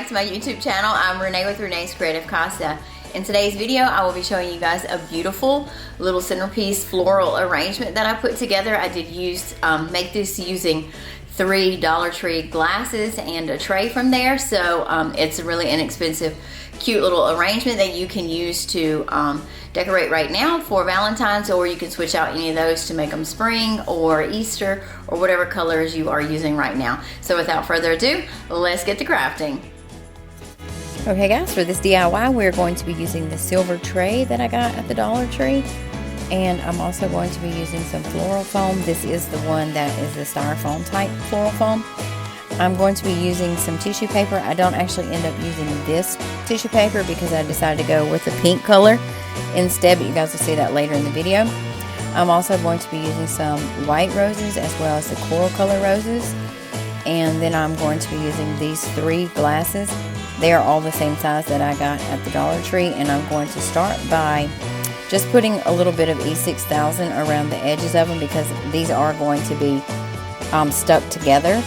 back to my YouTube channel. I'm Renee with Renee's Creative Casa. In today's video, I will be showing you guys a beautiful little centerpiece floral arrangement that I put together. I did make this using 3 Dollar Tree glasses and a tray from there. So it's a really inexpensive, cute little arrangement that you can use to decorate right now for Valentine's, or you can switch out any of those to make them spring or Easter or whatever colors you are using right now. So without further ado, let's get to crafting. Okay guys, for this DIY we're going to be using the silver tray that I got at the Dollar Tree, and I'm also going to be using some floral foam. This is the one that is the styrofoam type floral foam. I'm going to be using some tissue paper. I don't actually end up using this tissue paper because I decided to go with the pink color instead, but you guys will see that later in the video. I'm also going to be using some white roses as well as the coral color roses, and then I'm going to be using these 3 glasses. They are all the same size that I got at the Dollar Tree, and I'm going to start by just putting a little bit of E6000 around the edges of them because these are going to be stuck together.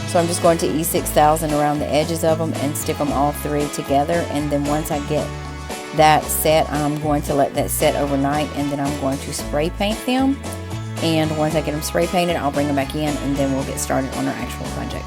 So I'm just going to E6000 around the edges of them and stick them all 3 together, and then once I get that set, I'm going to let that set overnight, and then I'm going to spray paint them. And once I get them spray painted, I'll bring them back in, and then we'll get started on our actual project.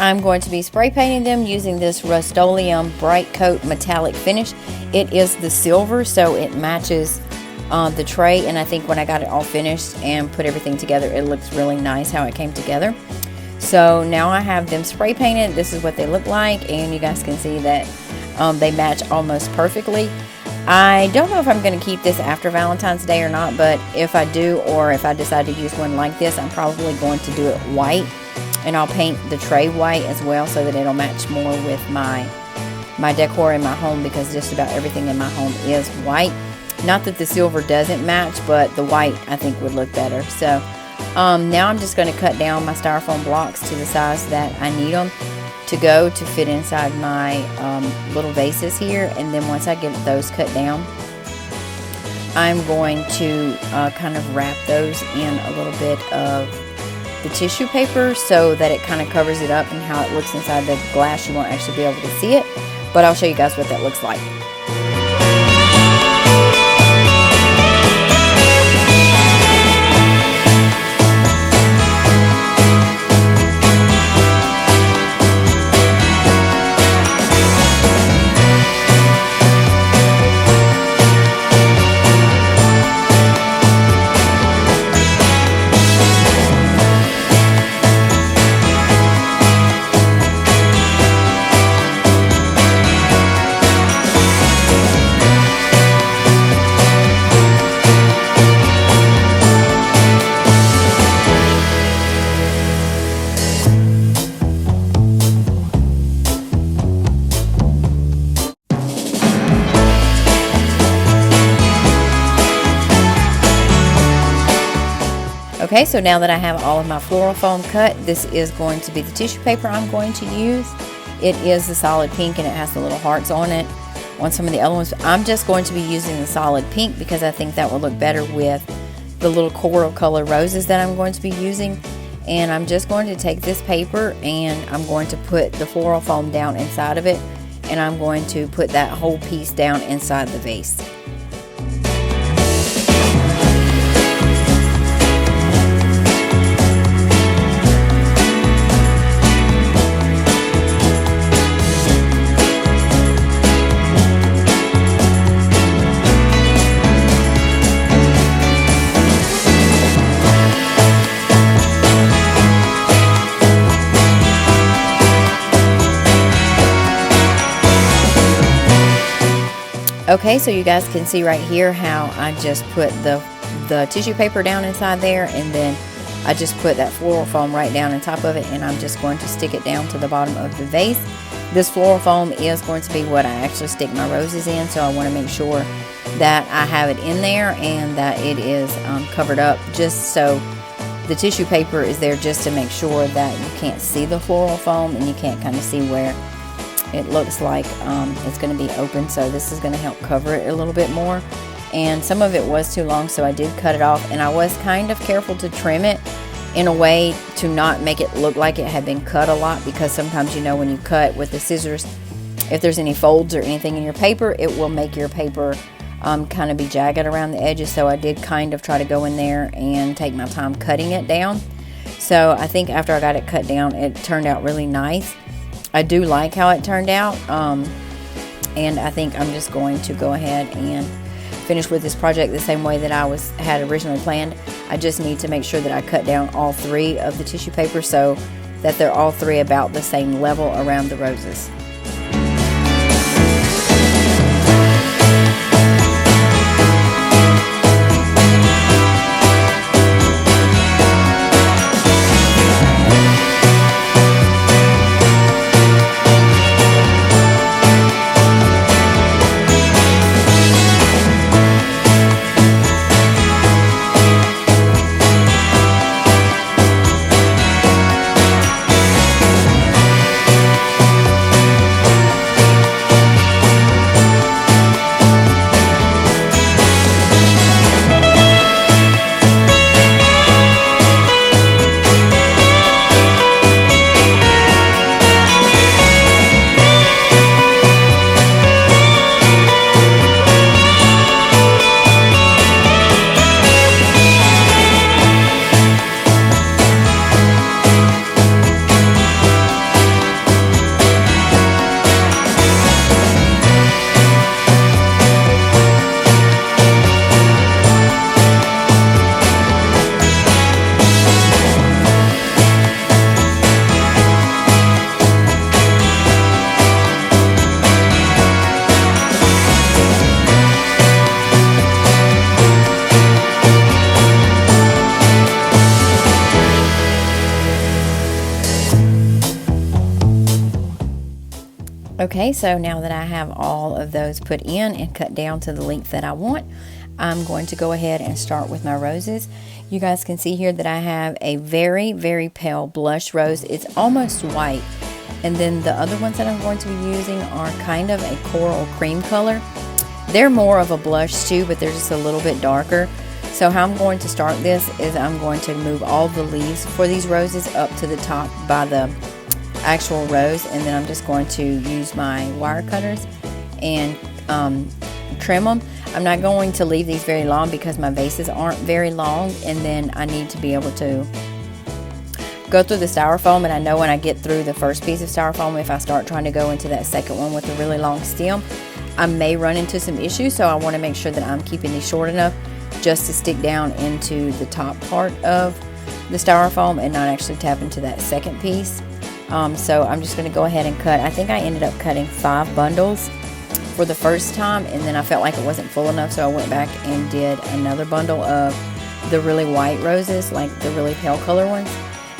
I'm going to be spray painting them using this Rust-Oleum Bright Coat Metallic Finish. It is the silver, so it matches the tray, and I think when I got it all finished and put everything together, it looks really nice how it came together. So now I have them spray painted. This is what they look like, and you guys can see that they match almost perfectly. I don't know if I'm going to keep this after Valentine's Day or not, but if I do, or if I decide to use one like this, I'm probably going to do it white. And I'll paint the tray white as well so that it'll match more with my decor in my home, because just about everything in my home is white. Not that the silver doesn't match, but the white I think would look better. So now I'm just going to cut down my styrofoam blocks to the size that I need them to go to fit inside my little vases here. And then once I get those cut down, I'm going to kind of wrap those in a little bit of the tissue paper so that it kind of covers it up, and how it looks inside the glass you won't actually be able to see it, but I'll show you guys what that looks like. Okay, so now that I have all of my floral foam cut, this is going to be the tissue paper I'm going to use. It is the solid pink, and it has the little hearts on it. On some of the other ones, I'm just going to be using the solid pink because I think that will look better with the little coral color roses that I'm going to be using. And I'm just going to take this paper, and I'm going to put the floral foam down inside of it, and I'm going to put that whole piece down inside the vase. Okay, so you guys can see right here how I just put the tissue paper down inside there, and then I just put that floral foam right down on top of it, and I'm just going to stick it down to the bottom of the vase. This floral foam is going to be what I actually stick my roses in, so I want to make sure that I have it in there and that it is covered up, just so the tissue paper is there just to make sure that you can't see the floral foam and you can't kind of see where it looks like it's going to be open. So this is going to help cover it a little bit more. And some of it was too long, so I did cut it off, and I was kind of careful to trim it in a way to not make it look like it had been cut a lot, because sometimes, you know, when you cut with the scissors, if there's any folds or anything in your paper, it will make your paper kind of be jagged around the edges. So I did kind of try to go in there and take my time cutting it down. So I think after I got it cut down, it turned out really nice. I do like how it turned out, and I think I'm just going to go ahead and finish with this project the same way that I had originally planned. I just need to make sure that I cut down all 3 of the tissue paper so that they're all 3 about the same level around the roses. Okay, so now that I have all of those put in and cut down to the length that I want, I'm going to go ahead and start with my roses. You guys can see here that I have a very, very pale blush rose. It's almost white. And then the other ones that I'm going to be using are kind of a coral cream color. They're more of a blush too, but they're just a little bit darker. So how I'm going to start this is I'm going to move all the leaves for these roses up to the top by the actual rose, and then I'm just going to use my wire cutters and trim them. I'm not going to leave these very long because my vases aren't very long, and then I need to be able to go through the styrofoam, and I know when I get through the first piece of styrofoam, if I start trying to go into that second one with a really long stem, I may run into some issues. So I want to make sure that I'm keeping these short enough just to stick down into the top part of the styrofoam and not actually tap into that second piece. So I'm just going to go ahead and cut. I think I ended up cutting 5 bundles for the first time, and then I felt like it wasn't full enough, so I went back and did another bundle of the really white roses, like the really pale color ones.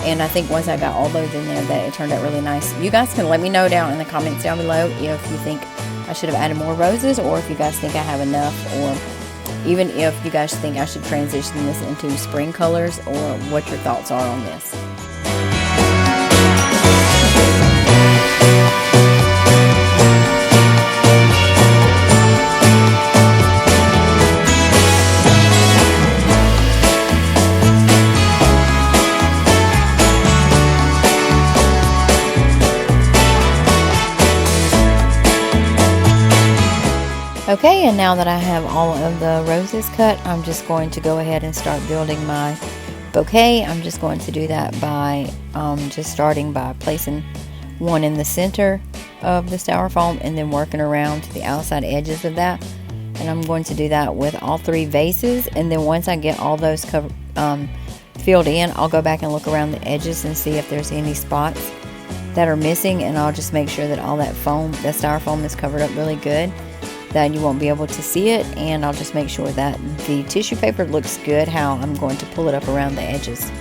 And I think once I got all those in there, that it turned out really nice. You guys can let me know down in the comments down below if you think I should have added more roses, or if you guys think I have enough, or even if you guys think I should transition this into spring colors, or what your thoughts are on this. Okay, and now that I have all of the roses cut, I'm just going to go ahead and start building my bouquet. I'm just going to do that by just starting by placing one in the center of the styrofoam and then working around to the outside edges of that. And I'm going to do that with all 3 vases, and then once I get all those filled in, I'll go back and look around the edges and see if there's any spots that are missing, and I'll just make sure that all that styrofoam is covered up really good, that you won't be able to see it. And I'll just make sure that the tissue paper looks good, how I'm going to pull it up around the edges.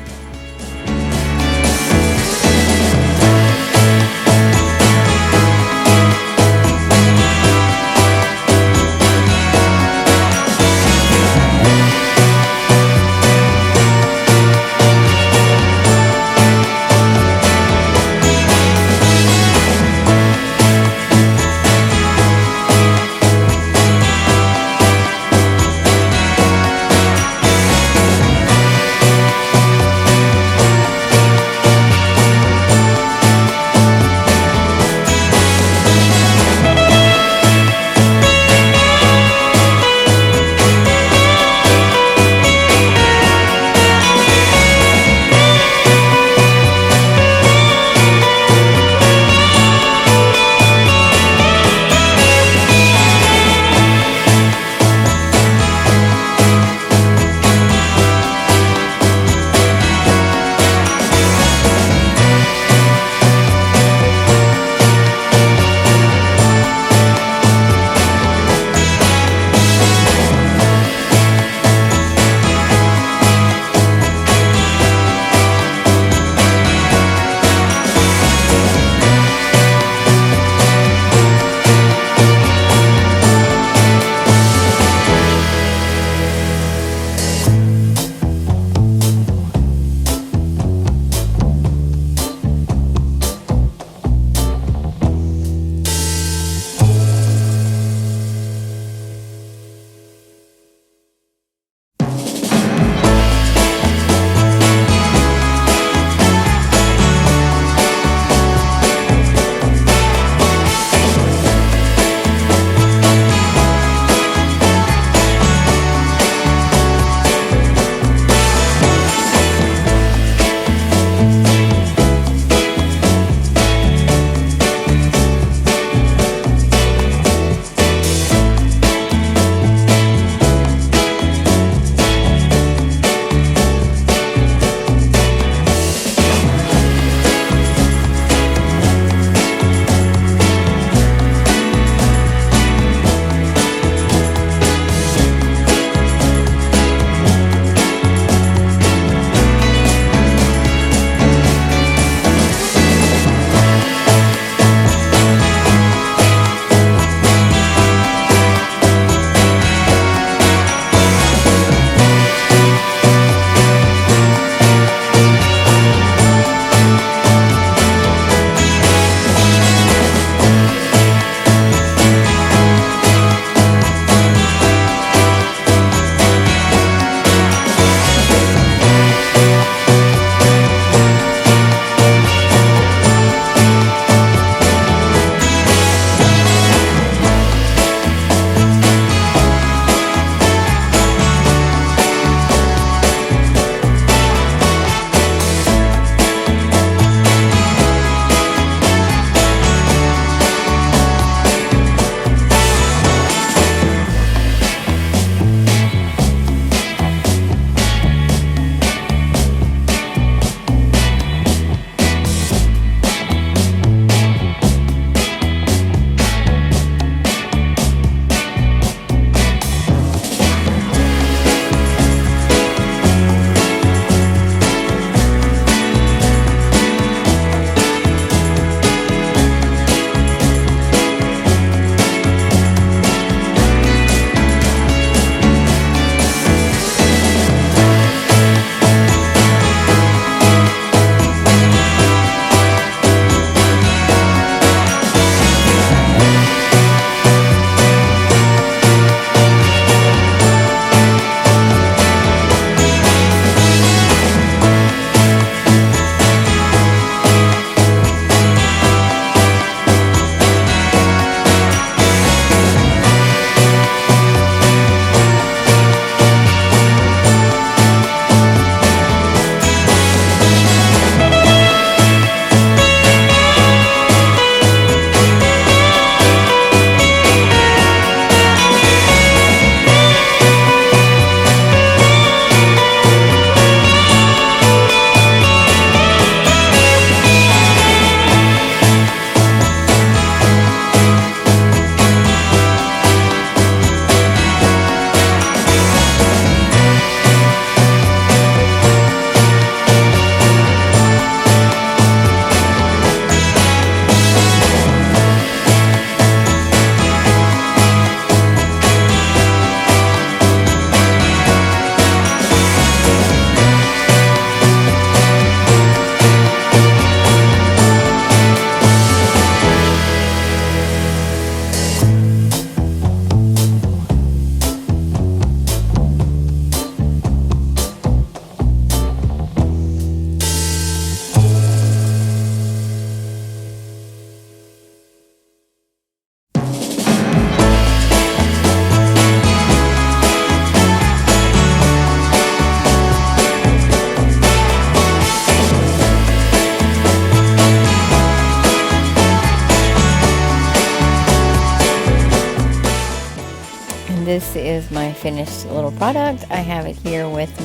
this is my finished little product. I have it here with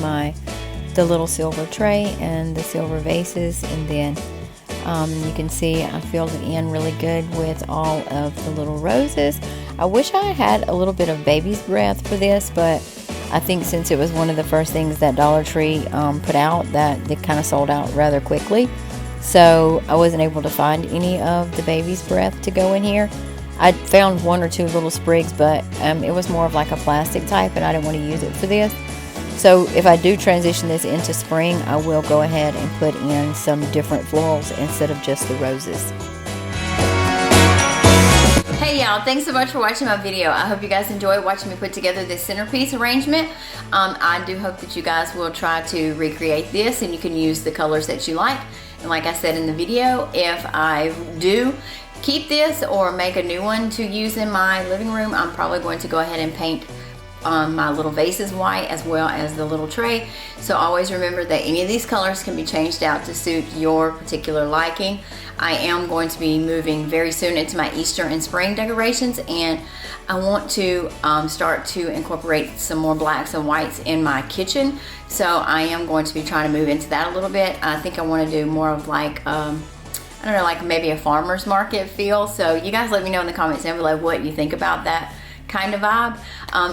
the little silver tray and the silver vases, and then you can see I filled it in really good with all of the little roses. I wish I had a little bit of baby's breath for this, but I think since it was one of the first things that Dollar Tree put out, that it kind of sold out rather quickly. So I wasn't able to find any of the baby's breath to go in here. I found one or two little sprigs, but it was more of like a plastic type, and I didn't want to use it for this. So if I do transition this into spring, I will go ahead and put in some different florals instead of just the roses. Hey y'all, thanks so much for watching my video. I hope you guys enjoyed watching me put together this centerpiece arrangement. I do hope that you guys will try to recreate this, and you can use the colors that you like. And like I said in the video, if I do keep this or make a new one to use in my living room, I'm probably going to go ahead and paint my little vases white as well as the little tray. So always remember that any of these colors can be changed out to suit your particular liking. I am going to be moving very soon into my Easter and spring decorations, and I want to start to incorporate some more blacks and whites in my kitchen. So I am going to be trying to move into that a little bit. I think I want to do more of like I don't know, like maybe a farmer's market feel. So you guys let me know in the comments down below what you think about that kind of vibe.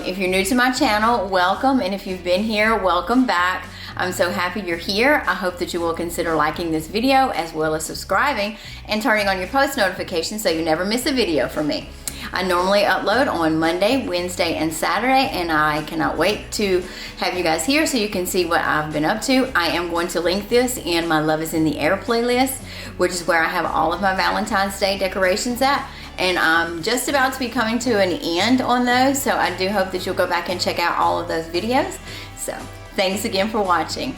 If you're new to my channel, welcome, and if you've been here, welcome back. I'm so happy you're here. I hope that you will consider liking this video as well as subscribing and turning on your post notifications so you never miss a video from me. I normally upload on Monday, Wednesday, and Saturday, and I cannot wait to have you guys here so you can see what I've been up to. I am going to link this in my Love is in the Air playlist, which is where I have all of my Valentine's Day decorations at. And I'm just about to be coming to an end on those, so I do hope that you'll go back and check out all of those videos. So thanks again for watching.